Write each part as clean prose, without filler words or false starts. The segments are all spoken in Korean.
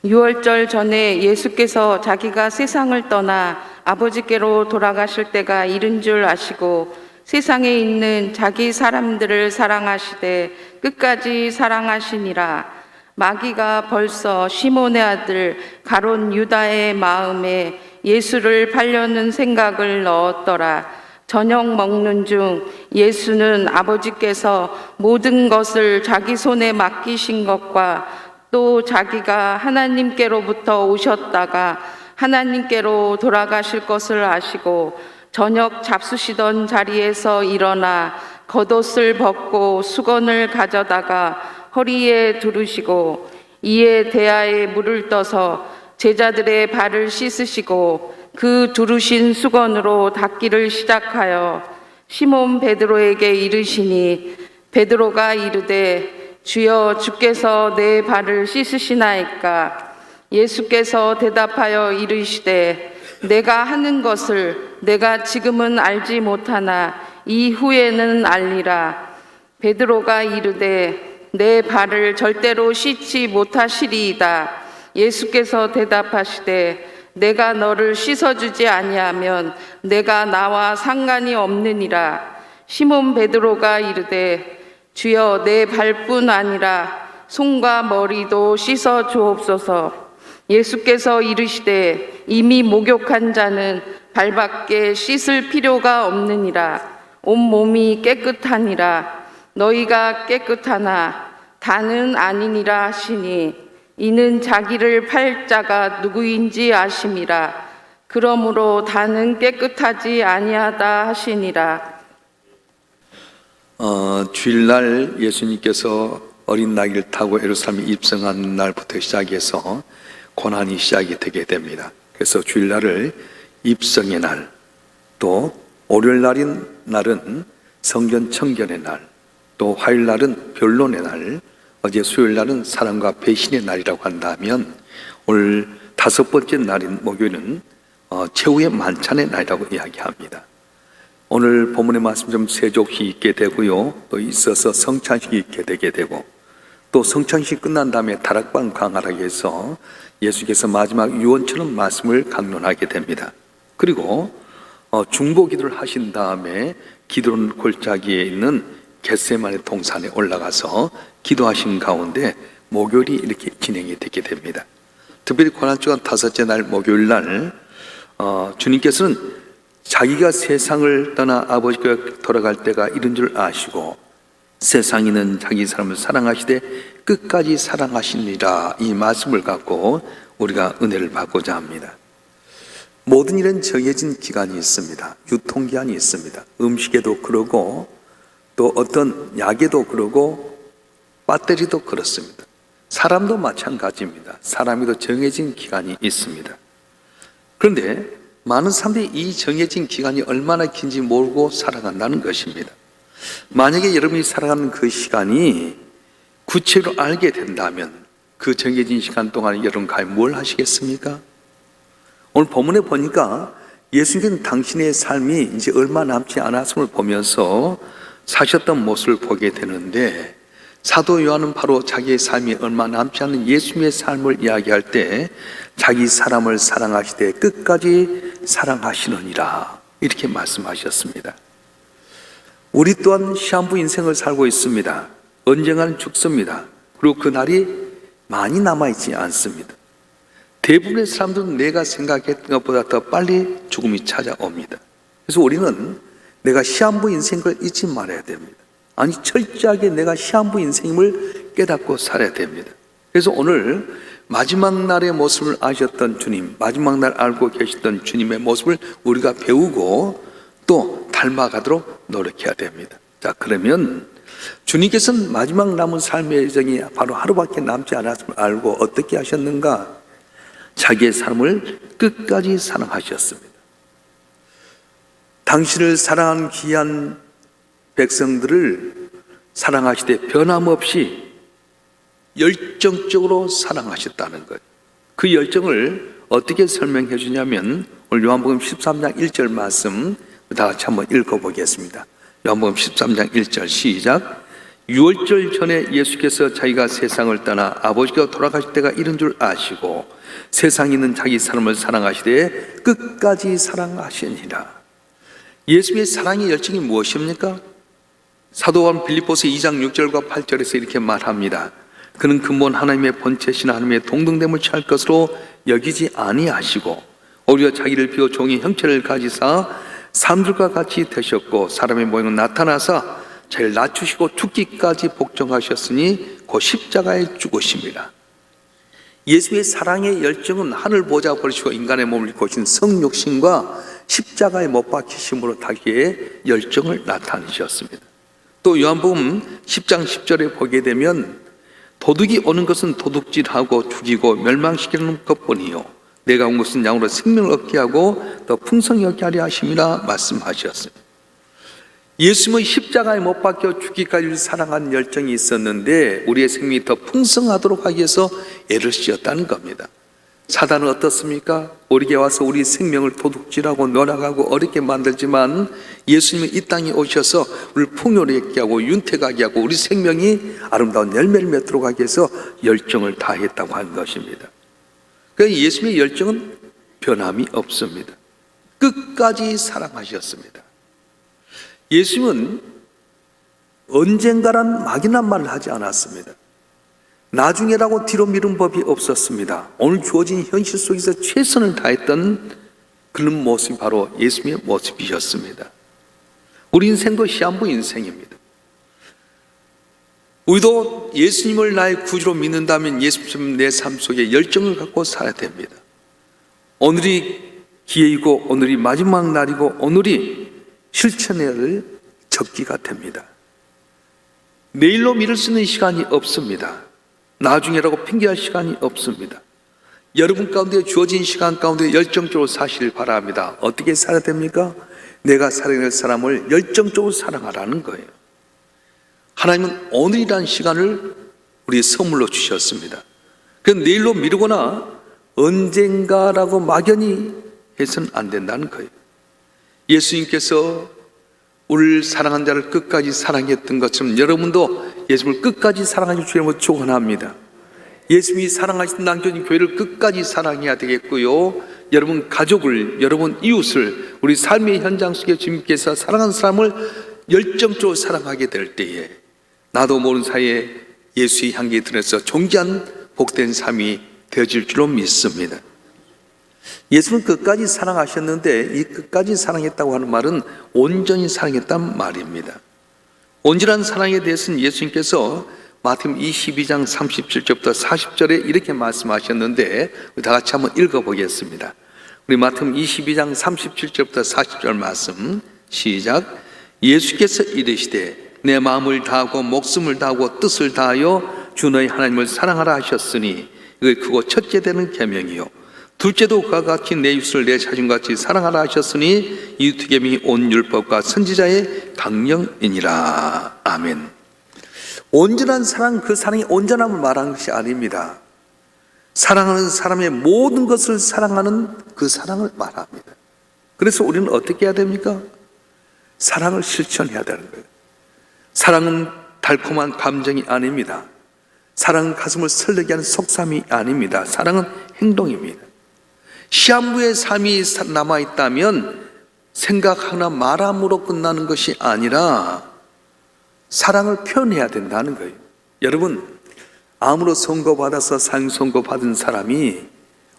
유월절 전에 예수께서 자기가 세상을 떠나 아버지께로 돌아가실 때가 이른 줄 아시고 세상에 있는 자기 사람들을 사랑하시되 끝까지 사랑하시니라. 마귀가 벌써 시몬의 아들 가롯 유다의 마음에 예수를 팔려는 생각을 넣었더라. 저녁 먹는 중 예수는 아버지께서 모든 것을 자기 손에 맡기신 것과 또 자기가 하나님께로부터 오셨다가 하나님께로 돌아가실 것을 아시고 저녁 잡수시던 자리에서 일어나 겉옷을 벗고 수건을 가져다가 허리에 두르시고 이에 대야에 물을 떠서 제자들의 발을 씻으시고 그 두르신 수건으로 닦기를 시작하여 시몬 베드로에게 이르시니 베드로가 이르되 주여 주께서 내 발을 씻으시나이까. 예수께서 대답하여 이르시되 내가 하는 것을 내가 지금은 알지 못하나 이후에는 알리라. 베드로가 이르되 내 발을 절대로 씻지 못하시리이다. 예수께서 대답하시되 내가 너를 씻어주지 아니하면 내가 나와 상관이 없느니라. 시몬 베드로가 이르되 주여 내 발뿐 아니라 손과 머리도 씻어 주옵소서. 예수께서 이르시되 이미 목욕한 자는 발밖에 씻을 필요가 없느니라. 온 몸이 깨끗하니라. 너희가 깨끗하나 다는 아니니라 하시니 이는 자기를 팔 자가 누구인지 아심이라. 그러므로 다는 깨끗하지 아니하다 하시니라. 주일날 예수님께서 어린 나귀를 타고 예루살렘에 입성한 날부터 시작해서 고난이 시작이 되게 됩니다. 그래서 주일날을 입성의 날, 또 월요일 날은 성전 청결의 날, 또 화요일날은 변론의 날, 어제 수요일날은 사랑과 배신의 날이라고 한다면 오늘 5번째 날인 목요일은 최후의 만찬의 날이라고 이야기합니다. 오늘 본문의 말씀 좀 세족이 있게 되고요, 또 있어서 성찬식이 있게 되게 되고, 또 성찬식 끝난 다음에 다락방 강화라고 해서 예수께서 마지막 유언처럼 말씀을 강론하게 됩니다. 그리고 중보기도를 하신 다음에 기드론 골짜기에 있는 겟세마네 동산에 올라가서 기도하신 가운데 목요일이 이렇게 진행이 되게 됩니다. 특별히 고난주간 5째 날 목요일 날 주님께서는 자기가 세상을 떠나 아버지께 돌아갈 때가 이른 줄 아시고 세상에는 자기 사람을 사랑하시되 끝까지 사랑하시니라, 이 말씀을 갖고 우리가 은혜를 받고자 합니다. 모든 일은 정해진 기간이 있습니다. 유통기한이 있습니다. 음식에도 그러고 또 어떤 약에도 그러고 배터리도 그렇습니다. 사람도 마찬가지입니다. 사람에도 정해진 기간이 있습니다. 그런데 많은 사람들이 이 정해진 기간이 얼마나 긴지 모르고 살아간다는 것입니다. 만약에 여러분이 살아가는 그 시간이 구체로 알게 된다면 그 정해진 시간 동안 여러분 과연 뭘 하시겠습니까? 오늘 본문에 보니까 예수님께서는 당신의 삶이 이제 얼마 남지 않았음을 보면서 사셨던 모습을 보게 되는데, 사도 요한은 바로 자기의 삶이 얼마 남지 않은 예수님의 삶을 이야기할 때 자기 사람을 사랑하시되 끝까지 사랑하시느니라, 이렇게 말씀하셨습니다. 우리 또한 시한부 인생을 살고 있습니다. 언젠가는 죽습니다. 그리고 그 날이 많이 남아있지 않습니다. 대부분의 사람들은 내가 생각했던 것보다 더 빨리 죽음이 찾아옵니다. 그래서 우리는 내가 시한부 인생을 잊지 말아야 됩니다. 아니, 철저하게 내가 시한부 인생임을 깨닫고 살아야 됩니다. 그래서 오늘 마지막 날의 모습을 아셨던 주님, 마지막 날 알고 계셨던 주님의 모습을 우리가 배우고 또 닮아가도록 노력해야 됩니다. 자, 그러면 주님께서는 마지막 남은 삶의 여정이 바로 하루밖에 남지 않았음을 알고 어떻게 하셨는가? 자기의 삶을 끝까지 사랑하셨습니다. 당신을 사랑한 귀한 백성들을 사랑하시되 변함없이 열정적으로 사랑하셨다는 것. 그 열정을 어떻게 설명해 주냐면 오늘 요한복음 13장 1절 말씀 다 같이 한번 읽어보겠습니다. 요한복음 13장 1절 시작. 유월절 전에 예수께서 자기가 세상을 떠나 아버지가 돌아가실 때가 이른 줄 아시고 세상에 있는 자기 사람을 사랑하시되 끝까지 사랑하시니라. 예수의 사랑의 열정이 무엇입니까? 사도 바울은 빌립보서 2장 6절과 8절에서 이렇게 말합니다. 그는 근본 하나님의 본체신 하나님의 동등됨을 취할 것으로 여기지 아니하시고 오히려 자기를 비워 종의 형체를 가지사 사람들과 같이 되셨고 사람의 모양은 나타나사 자기를 낮추시고 죽기까지 복종하셨으니 곧 십자가에 죽으십니다. 예수의 사랑의 열정은 하늘 보좌 버리시고 인간의 몸을 입고 오신 성육신과 십자가에 못 박히심으로 자기의 열정을 나타내셨습니다. 또 요한복음 10장 10절에 보게 되면 도둑이 오는 것은 도둑질하고 죽이고 멸망시키는 것뿐이요 내가 온 것은 양으로 생명을 얻게 하고 더 풍성히 얻게 하려 하심이라 말씀하셨습니다. 예수님은 십자가에 못 박혀 죽기까지 사랑한 열정이 있었는데 우리의 생명이 더 풍성하도록 하기 위해서 애를 쓰였다는 겁니다. 사단은 어떻습니까? 우리에게 와서 우리 생명을 도둑질하고 놀아가고 어렵게 만들지만 예수님은 이 땅에 오셔서 우리를 풍요롭게 하고 윤택하게 하고 우리 생명이 아름다운 열매를 맺도록 하기 위해서 열정을 다했다고 하는 것입니다. 그러니까 예수님의 열정은 변함이 없습니다. 끝까지 사랑하셨습니다. 예수님은 언젠가란 막연한 말을 하지 않았습니다. 나중에라고 뒤로 미룬 법이 없었습니다. 오늘 주어진 현실 속에서 최선을 다했던 그런 모습이 바로 예수님의 모습이셨습니다. 우리 인생도 시한부 인생입니다. 우리도 예수님을 나의 구주로 믿는다면 예수님 내 삶 속에 열정을 갖고 살아야 됩니다. 오늘이 기회이고 오늘이 마지막 날이고 오늘이 실천해야 할 적기가 됩니다. 내일로 미룰 수 있는 시간이 없습니다. 나중에라고 핑계할 시간이 없습니다. 여러분 가운데 주어진 시간 가운데 열정적으로 사시길 바랍니다. 어떻게 살아야 됩니까? 내가 사랑할 사람을 열정적으로 사랑하라는 거예요. 하나님은 오늘이라는 시간을 우리 선물로 주셨습니다. 그 내일로 미루거나 언젠가라고 막연히 해서는 안 된다는 거예요. 예수님께서 우리를 사랑한 자를 끝까지 사랑했던 것처럼 여러분도 예수님을 끝까지 사랑하실 주님을 축원합니다. 예수님이 사랑하신 남겨진 교회를 끝까지 사랑해야 되겠고요. 여러분 가족을, 여러분 이웃을 우리 삶의 현장 속에 주님께서 사랑하는 사람을 열정적으로 사랑하게 될 때에 나도 모르는 사이에 예수의 향기에 들어서 존귀한 복된 삶이 되어질 줄로 믿습니다. 예수는 끝까지 사랑하셨는데 이 끝까지 사랑했다고 하는 말은 온전히 사랑했단 말입니다. 온전한 사랑에 대해서는 예수님께서 마태복음 22장 37절부터 40절에 이렇게 말씀하셨는데 우리 다 같이 한번 읽어보겠습니다. 우리 마태복음 22장 37절부터 40절 말씀 시작. 예수께서 이르시되 내 마음을 다하고 목숨을 다하고 뜻을 다하여 주 너희 하나님을 사랑하라 하셨으니 이게 크고 첫째 되는 계명이요 둘째도 그와 같이 내 이웃을 내 자신같이 사랑하라 하셨으니 이 두 계명이 온 율법과 선지자의 강령이니라. 아멘. 온전한 사랑, 그 사랑이 온전함을 말하는 것이 아닙니다. 사랑하는 사람의 모든 것을 사랑하는 그 사랑을 말합니다. 그래서 우리는 어떻게 해야 됩니까? 사랑을 실천해야 되는 거예요. 사랑은 달콤한 감정이 아닙니다. 사랑은 가슴을 설레게 하는 속삼이 아닙니다. 사랑은 행동입니다. 시한부의 삶이 남아있다면 생각하나 말함으로 끝나는 것이 아니라 사랑을 표현해야 된다는 거예요. 여러분, 암으로 선고받아서 상 선고받은 사람이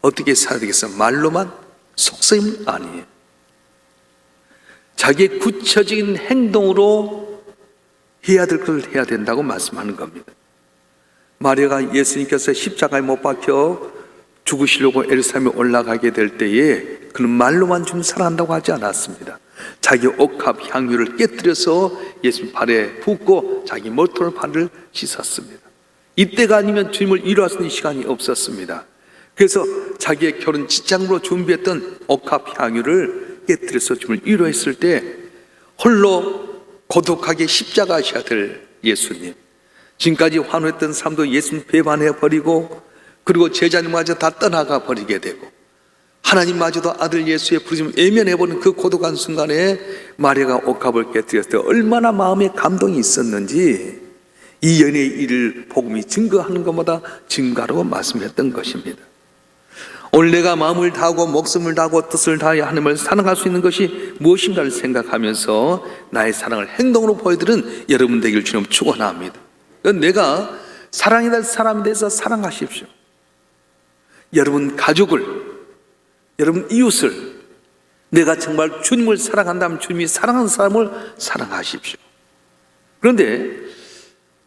어떻게 살아야 되겠어요? 말로만? 속셈 아니에요. 자기의 구체적인 행동으로 해야 될 것을 해야 된다고 말씀하는 겁니다. 마리아가 예수님께서 십자가에 못 박혀 죽으시려고 예루살렘에 올라가게 될 때에 그는 말로만 좀 사랑한다고 하지 않았습니다. 자기 옥합 향유를 깨뜨려서 예수님 발에 붓고 자기 머리털 발을 씻었습니다. 이때가 아니면 주님을 위로할 수 있는 시간이 없었습니다. 그래서 자기의 결혼 직장으로 준비했던 옥합 향유를 깨뜨려서 주님을 위로했을 때 홀로 고독하게 십자가하셔야 될 예수님, 지금까지 환호했던 삶도 예수님 배반해 버리고 그리고 제자님마저 다 떠나가 버리게 되고 하나님마저도 아들 예수의 부르심을 외면해버린 그 고독한 순간에 마리아가 옥합을 깨뜨렸을 때 얼마나 마음에 감동이 있었는지 이 연애의 일을 복음이 증거하는 것보다 증가로 말씀했던 것입니다. 오늘 내가 마음을 다하고 목숨을 다하고 뜻을 다하여 하나님을 사랑할 수 있는 것이 무엇인가를 생각하면서 나의 사랑을 행동으로 보여드리는 여러분 되기를 주님 축원합니다. 내가 사랑해야 될 사람에 대해서 사랑하십시오. 여러분 가족을, 여러분 이웃을, 내가 정말 주님을 사랑한다면 주님이 사랑하는 사람을 사랑하십시오. 그런데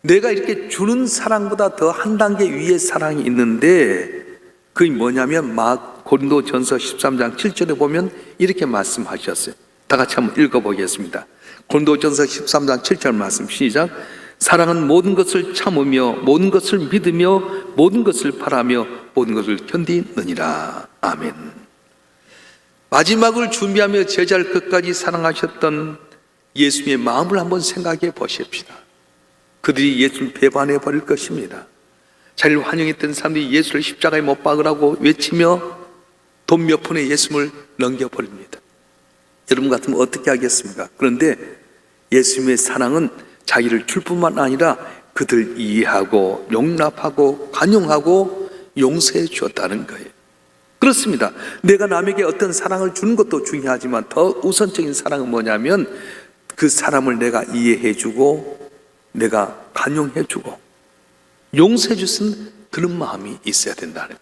내가 이렇게 주는 사랑보다 더 한 단계 위의 사랑이 있는데, 그게 뭐냐면 고린도전서 13장 7절에 보면 이렇게 말씀하셨어요. 다 같이 한번 읽어보겠습니다. 고린도전서 13장 7절 말씀 시작. 사랑은 모든 것을 참으며 모든 것을 믿으며 모든 것을 바라며 모든 것을 견디느니라. 아멘. 마지막을 준비하며 제자를 끝까지 사랑하셨던 예수님의 마음을 한번 생각해 보십시다. 그들이 예수를 배반해 버릴 것입니다. 자기를 환영했던 사람들이 예수를 십자가에 못 박으라고 외치며 돈 몇 푼에 예수님을 넘겨버립니다. 여러분 같으면 어떻게 하겠습니까? 그런데 예수님의 사랑은 자기를 줄 뿐만 아니라 그들 이해하고 용납하고 관용하고 용서해 주었다는 거예요. 그렇습니다. 내가 남에게 어떤 사랑을 주는 것도 중요하지만 더 우선적인 사랑은 뭐냐면 그 사람을 내가 이해해 주고 내가 관용해 주고 용서해 주신 그런 마음이 있어야 된다는 거예요.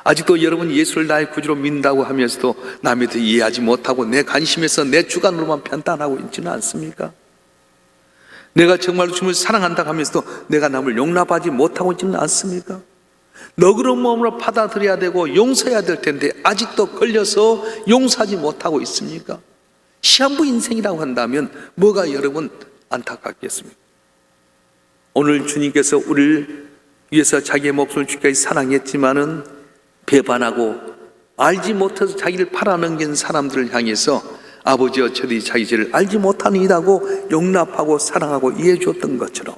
아직도 여러분 예수를 나의 구주로 믿는다고 하면서도 남에 대해 이해하지 못하고 내 관심에서 내 주관으로만 판단하고 있지는 않습니까? 내가 정말로 주님을 사랑한다고 하면서도 내가 남을 용납하지 못하고 있지는 않습니까? 너그러운 마음으로 받아들여야 되고 용서해야 될 텐데 아직도 걸려서 용서하지 못하고 있습니까? 시한부 인생이라고 한다면 뭐가 여러분 안타깝겠습니까? 오늘 주님께서 우리를 위해서 자기의 목숨을 주기까지 사랑했지만은 배반하고 알지 못해서 자기를 팔아넘긴 사람들을 향해서 아버지여 저들이 자기 죄를 알지 못하니이라고 용납하고 사랑하고 이해해 주었던 것처럼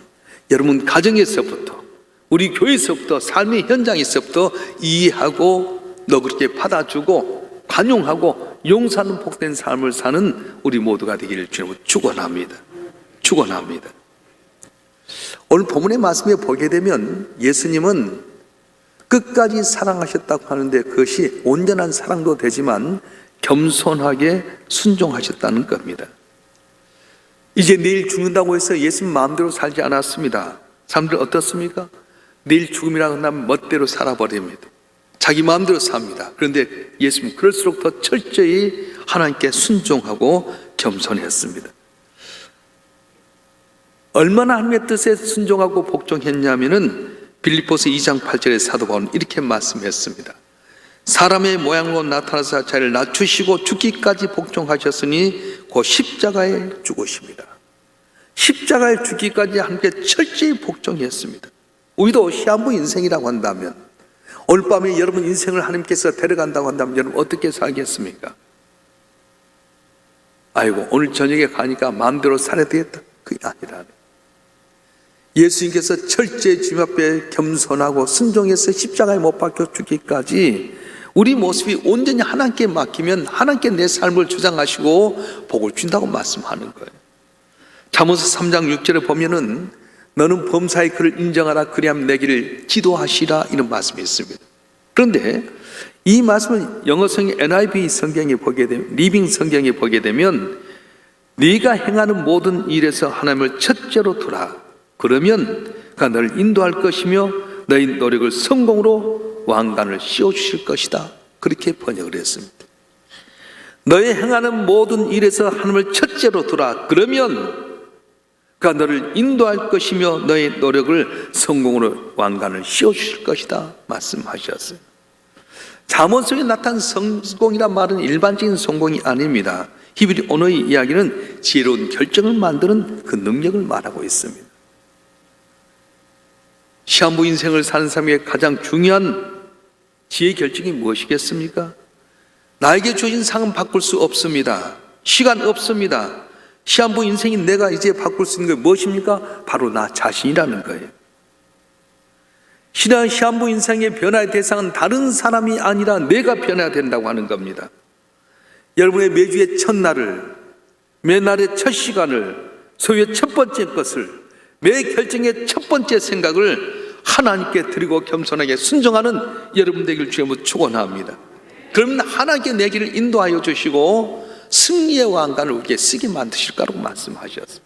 여러분 가정에서부터 우리 교회에서부터 삶의 현장에서부터 이해하고 너그럽게 받아주고 관용하고 용서하는 복된 삶을 사는 우리 모두가 되기를 주님으로 축원합니다. 축원합니다. 오늘 본문의 말씀에 보게 되면 예수님은 끝까지 사랑하셨다고 하는데 그것이 온전한 사랑도 되지만 겸손하게 순종하셨다는 겁니다. 이제 내일 죽는다고 해서 예수님 마음대로 살지 않았습니다. 사람들 어떻습니까? 내일 죽음이라고 하면 멋대로 살아버립니다. 자기 마음대로 삽니다. 그런데 예수님은 그럴수록 더 철저히 하나님께 순종하고 겸손했습니다. 얼마나 하나님의 뜻에 순종하고 복종했냐면은 빌립보서 2장 8절에 사도 바울은 이렇게 말씀했습니다. 사람의 모양으로 나타나서 자기를 낮추시고 죽기까지 복종하셨으니 곧 십자가에 죽으십니다. 십자가에 죽기까지 하나님께 철저히 복종했습니다. 우리도 시한부 인생이라고 한다면 오늘 밤에 여러분 인생을 하나님께서 데려간다고 한다면 여러분 어떻게 살겠습니까? 아이고 오늘 저녁에 가니까 마음대로 살아야 되겠다. 그게 아니라 예수님께서 철저히 주님 앞에 겸손하고 순종해서 십자가에 못 박혀 죽기까지 우리 모습이 온전히 하나님께 맡기면 하나님께 내 삶을 주장하시고 복을 준다고 말씀하는 거예요. 잠언서 3장 6절에 보면은 너는 범사의 그를 인정하라 그리하면 내 길을 지도하시라 이런 말씀이 있습니다. 그런데 이 말씀을 영어성의 NIV 성경에 보게 되면 리빙 성경에 보게 되면 네가 행하는 모든 일에서 하나님을 첫째로 두라. 그러면 그가 너를 인도할 것이며 너희 노력을 성공으로 왕관을 씌워주실 것이다. 그렇게 번역을 했습니다. 너의 행하는 모든 일에서 하나님을 첫째로 두라. 그러면 그가 너를 인도할 것이며 너의 노력을 성공으로 왕관을 씌워주실 것이다. 말씀하셨어요. 잠언 속에 나타난 성공이란 말은 일반적인 성공이 아닙니다. 히브리 언어의 이야기는 지혜로운 결정을 만드는 그 능력을 말하고 있습니다. 시한부 인생을 사는 사람에게 가장 중요한 지혜 결정이 무엇이겠습니까? 나에게 주어진 상은 바꿀 수 없습니다. 시간 없습니다. 시한부 인생인 내가 이제 바꿀 수 있는 게 무엇입니까? 바로 나 자신이라는 거예요. 시한부 인생의 변화의 대상은 다른 사람이 아니라 내가 변해야 된다고 하는 겁니다. 여러분의 매주의 첫날을, 매날의 첫 시간을, 소유의 첫 번째 것을 매 결정의 첫 번째 생각을 하나님께 드리고 겸손하게 순종하는 여러분 되길 주님으로 축원합니다. 그러면 하나님께 내 길을 인도하여 주시고 승리의 왕관을 우리에게 쓰게 만드실 거라고 말씀하셨습니다.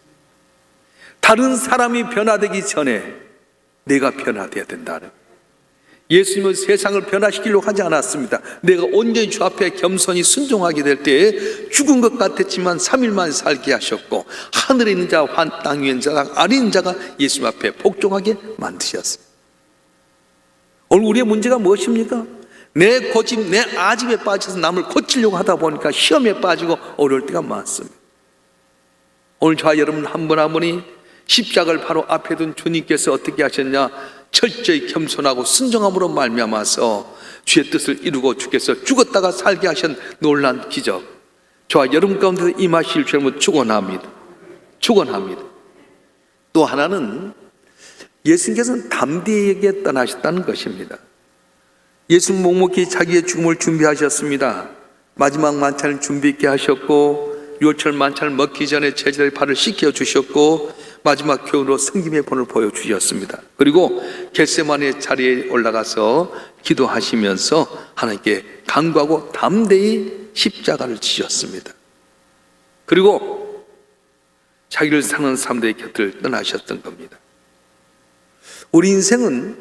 다른 사람이 변화되기 전에 내가 변화되어야 된다는, 예수님은 세상을 변화시키려고 하지 않았습니다. 내가 온전히 주 앞에 겸손히 순종하게 될 때에 죽은 것 같았지만 3일만 살게 하셨고, 하늘에 있는 자와 땅 위에 있는 자가 아래 있는 자가 예수님 앞에 복종하게 만드셨습니다. 오늘 우리의 문제가 무엇입니까? 내 고집, 내 아집에 빠져서 남을 고치려고 하다 보니까 시험에 빠지고 어려울 때가 많습니다. 오늘 저와 여러분 한 분 한 분이 십자가를 바로 앞에 둔 주님께서 어떻게 하셨냐? 철저히 겸손하고 순종함으로 말미암아서 주의 뜻을 이루고 주께서 죽었다가 살게 하신 놀라운 기적, 저와 여러분 가운데 임하실 주님을 축원합니다. 축원합니다. 또 하나는 예수님께서는 담대하게 떠나셨다는 것입니다. 예수는 묵묵히 자기의 죽음을 준비하셨습니다. 마지막 만찬을 준비 있게 하셨고, 유월절 만찬을 먹기 전에 제자들의 발을 씻겨 주셨고, 마지막 교훈으로 성김의 본을 보여주셨습니다. 그리고 겟세마네 자리에 올라가서 기도하시면서 하나님께 간구하고 담대히 십자가를 지셨습니다. 그리고 자기를 사는 사람들의 곁을 떠나셨던 겁니다. 우리 인생은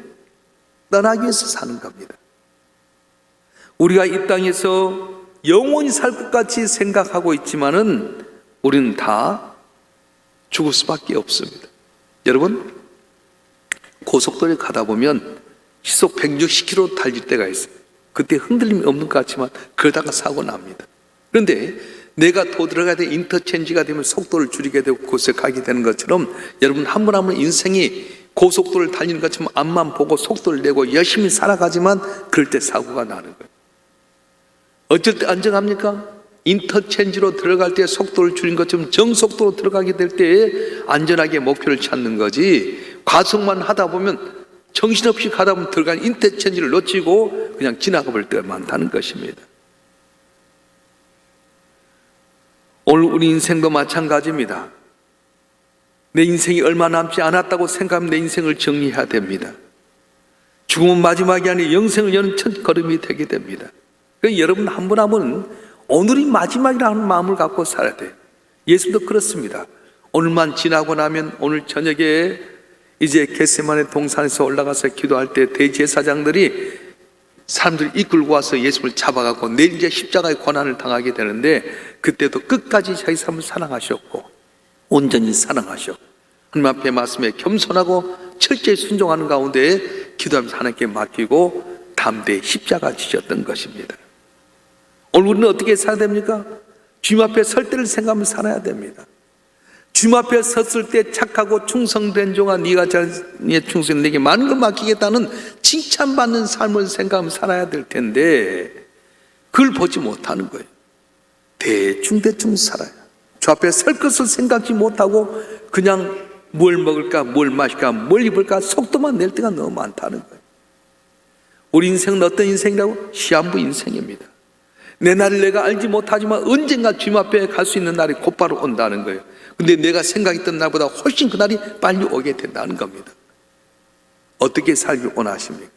떠나기 위해서 사는 겁니다. 우리가 이 땅에서 영원히 살 것 같이 생각하고 있지만은 우리는 다 죽을 수밖에 없습니다. 여러분, 고속도로에 가다 보면 시속 160km 달릴 때가 있어요. 그때 흔들림이 없는 것 같지만 그러다가 사고 납니다. 그런데 내가 더 들어가야 될 인터체인지가 되면 속도를 줄이게 되고 그곳에 가게 되는 것처럼, 여러분 한 분 한 분 인생이 고속도로를 달리는 것처럼 앞만 보고 속도를 내고 열심히 살아가지만 그럴 때 사고가 나는 거예요. 어쩔 때 안전합니까? 인터체인지로 들어갈 때 속도를 줄인 것처럼 정속도로 들어가게 될 때에 안전하게 목표를 찾는 거지, 과속만 하다 보면 정신없이 가다 보면 들어간 인터체인지를 놓치고 그냥 지나가 볼 때가 많다는 것입니다. 오늘 우리 인생도 마찬가지입니다. 내 인생이 얼마 남지 않았다고 생각하면 내 인생을 정리해야 됩니다. 죽음은 마지막이 아니라 영생을 여는 첫 걸음이 되게 됩니다. 그러니까 여러분 한 분 한 분은 오늘이 마지막이라는 마음을 갖고 살아야 돼요. 예수도 그렇습니다. 오늘만 지나고 나면, 오늘 저녁에 이제 겟세마네 동산에서 올라가서 기도할 때 대제사장들이 사람들 이끌고 와서 예수를 잡아가고 내일 이제 십자가의 고난을 당하게 되는데, 그때도 끝까지 자기 삶을 사랑하셨고 온전히 사랑하셨고 하나님 앞에 말씀에 겸손하고 철저히 순종하는 가운데 기도하면서 하나님께 맡기고 담대히 십자가 지셨던 것입니다. 오늘 우리는 어떻게 살아야 됩니까? 주님 앞에 설 때를 생각하면서 살아야 됩니다. 주님 앞에 섰을 때 착하고 충성된 종아, 네가 자네의 충성 내게 많은 걸 맡기겠다는 칭찬받는 삶을 생각하면서 살아야 될 텐데 그걸 보지 못하는 거예요. 대충 살아요. 주 앞에 설 것을 생각지 못하고 그냥 뭘 먹을까, 뭘 마실까, 뭘 입을까 속도만 낼 때가 너무 많다는 거예요. 우리 인생은 어떤 인생이라고? 시한부 인생입니다. 내 날을 내가 알지 못하지만 언젠가 주님 앞에 갈 수 있는 날이 곧바로 온다는 거예요. 근데 내가 생각했던 날보다 훨씬 그 날이 빨리 오게 된다는 겁니다. 어떻게 살길 원하십니까?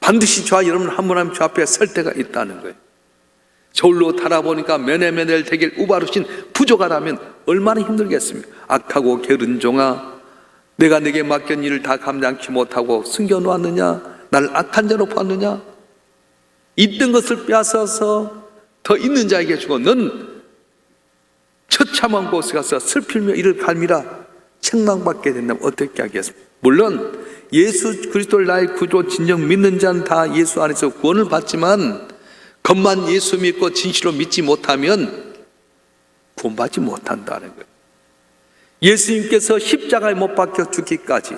반드시 저와 여러분 한 분 한 분 주 앞에 설 때가 있다는 거예요. 저울로 달아보니까 면회면회를 되길 우바르신 부족하다면 얼마나 힘들겠습니까? 악하고 게으른 종아, 내가 내게 맡긴 일을 다 감당치 못하고 숨겨놓았느냐? 나를 악한 자로 보았느냐? 있던 것을 빼앗아서 더 있는 자에게 주고 넌 처참한 곳에 가서 슬피며 이를 갈미라 책망받게 된다면 어떻게 하겠습니까? 물론 예수 그리스도를 나의 구주 진정 믿는 자는 다 예수 안에서 구원을 받지만 겉만 예수 믿고 진실로 믿지 못하면 구원받지 못한다는 거예요. 예수님께서 십자가에 못 박혀 죽기까지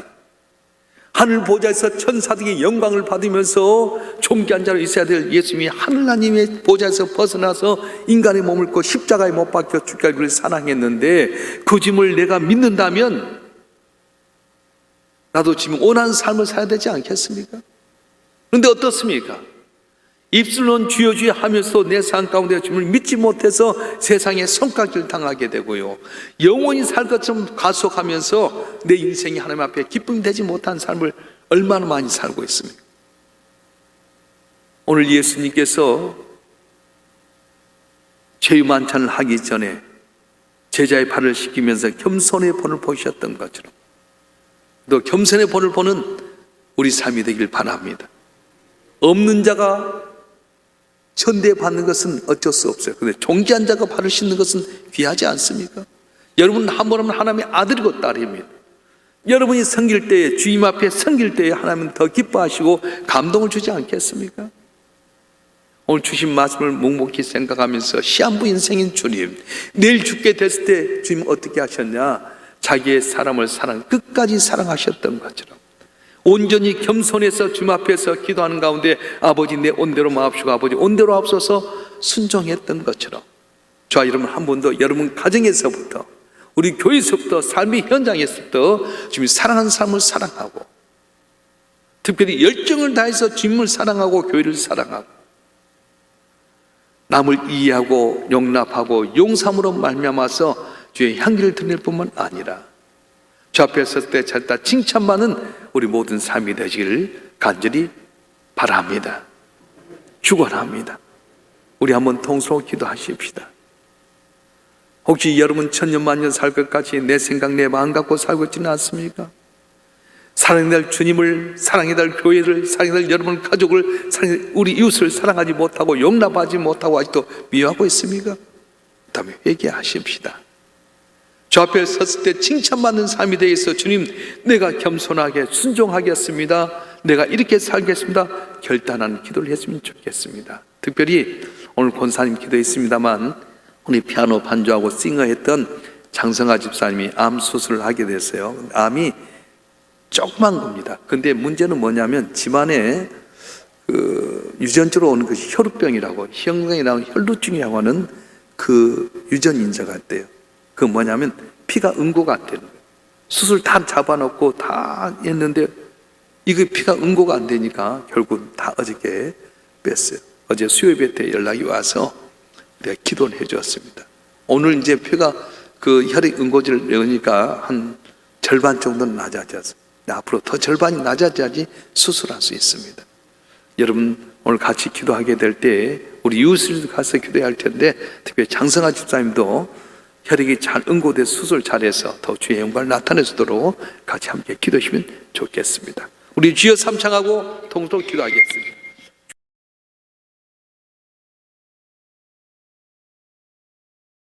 하늘 보좌에서 천사들이 영광을 받으면서 존귀한 자로 있어야 될 예수님이 하나님의 보좌에서 벗어나서 인간의 몸을 입고 십자가에 못 박혀 죽기까지 우리를 사랑했는데 그 짐을 내가 믿는다면 나도 지금 원하는 삶을 살아야 되지 않겠습니까? 그런데 어떻습니까? 입술로는 주여 주여 하면서 내 삶 가운데 주님을 믿지 못해서 세상에 손가락질 당하게 되고요, 영원히 살 것처럼 가속하면서 내 인생이 하나님 앞에 기쁨이 되지 못한 삶을 얼마나 많이 살고 있습니까? 오늘 예수님께서 제유 만찬을 하기 전에 제자의 발을 씻기면서 겸손의 본을 보셨던 것처럼 또 겸손의 본을 보는 우리 삶이 되길 바랍니다. 없는 자가 천대받는 것은 어쩔 수 없어요. 그런데 존귀한 자가 발을 씻는 것은 귀하지 않습니까? 여러분 한 번 하면 하나님의 아들이고 딸입니다. 여러분이 섬길 때에, 주님 앞에 섬길 때에 하나님은 더 기뻐하시고 감동을 주지 않겠습니까? 오늘 주신 말씀을 묵묵히 생각하면서 시한부 인생인 주님, 내일 죽게 됐을 때 주님 어떻게 하셨냐? 자기의 사람을 끝까지 사랑하셨던 것처럼 온전히 겸손해서 주님 앞에서 기도하는 가운데 아버지 내 온대로 마옵시고 아버지 온대로 앞서서 순종했던 것처럼 저와 여러분 한 번 더 여러분 가정에서부터 우리 교회에서부터 삶의 현장에서부터 주님이 사랑하는 사람을 사랑하고 특별히 열정을 다해서 주님을 사랑하고 교회를 사랑하고 남을 이해하고 용납하고 용sam으로 말미암아서 주의 향기를 드릴 뿐만 아니라 주 앞에 섰을 때 찾다 칭찬받는 우리 모든 삶이 되시길 간절히 바랍니다. 축원합니다. 우리 한번 통성으로 기도하십시다. 혹시 여러분 천년만년 살 것까지 내 생각 내 마음 갖고 살고 있지는 않습니까? 사랑해달 주님을, 사랑해달 교회를, 사랑해달 여러분 가족을, 우리 이웃을 사랑하지 못하고 용납하지 못하고 아직도 미워하고 있습니까? 그 다음에 회개하십시다. 주 앞에 섰을 때 칭찬받는 삶이 되어서 주님 내가 겸손하게 순종하겠습니다, 내가 이렇게 살겠습니다 결단하는 기도를 했으면 좋겠습니다. 특별히 오늘 권사님 기도했습니다만 우리 피아노 반주하고 싱어했던 장성아 집사님이 암 수술을 하게 됐어요. 암이 조그만 겁니다. 근데 문제는 뭐냐면 집안에 유전적으로 오는 것이 혈우병이라고, 혈우병이라고 혈루증이라고 하는 그 유전 인자가 있대요. 그 뭐냐면 피가 응고가 안 되는 거예요. 수술 다 잡아놓고 다 했는데 이거 피가 응고가 안 되니까 결국 다 어저께 뺐어요. 어제 수요예배 때 연락이 와서 내가 기도를 해주었습니다. 오늘 이제 피가 그 혈액 응고제를 넣으니까 한 절반 정도는 낮아졌어요. 앞으로 더 절반이 낮아져야지 수술할 수 있습니다. 여러분 오늘 같이 기도하게 될 때 우리 이웃을 가서 기도해야 할 텐데 특별히 장성아 집사님도 혈액이 잘 응고돼 수술 잘해서 더 주의 영광을 나타내도록 같이 함께 기도하시면 좋겠습니다. 우리 주여 삼창하고 통독 기도하겠습니다.